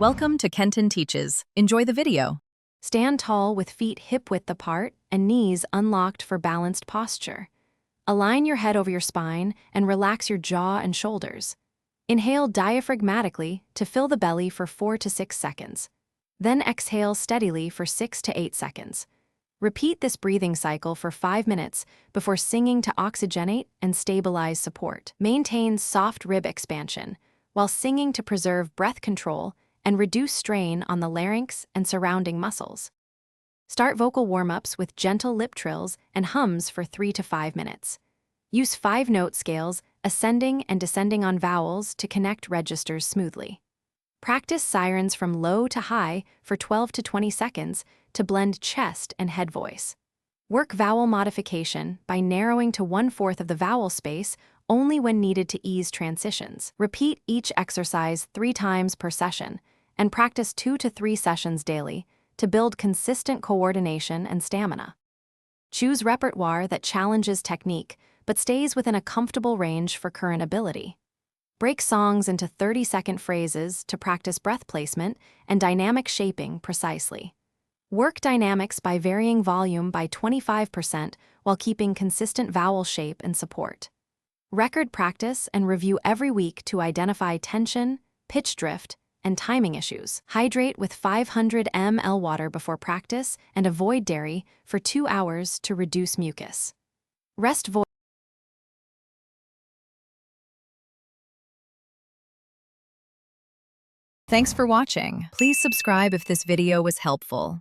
Welcome to Kenton Teaches. Enjoy the video. Stand tall with feet hip-width apart and knees unlocked for balanced posture. Align your head over your spine and relax your jaw and shoulders. Inhale diaphragmatically to fill the belly for 4 to 6 seconds. Then exhale steadily for 6 to 8 seconds. Repeat this breathing cycle for 5 minutes before singing to oxygenate and stabilize support. Maintain soft rib expansion while singing to preserve breath control and reduce strain on the larynx and surrounding muscles. Start vocal warm-ups with gentle lip trills and hums for 3 to 5 minutes. Use 5-note scales, ascending and descending on vowels to connect registers smoothly. Practice sirens from low to high for 12 to 20 seconds to blend chest and head voice. Work vowel modification by narrowing to 1/4 of the vowel space only when needed to ease transitions. Repeat each exercise 3 times per session and practice 2 to 3 sessions daily to build consistent coordination and stamina. Choose repertoire that challenges technique but stays within a comfortable range for current ability. Break songs into 30-second phrases to practice breath placement and dynamic shaping precisely. Work dynamics by varying volume by 25% while keeping consistent vowel shape and support. Record practice and review every week to identify tension, pitch drift, and timing issues. Hydrate with 500 ml water before practice and avoid dairy for 2 hours to reduce mucus. Rest voice. Thanks for watching. Please subscribe if this video was helpful.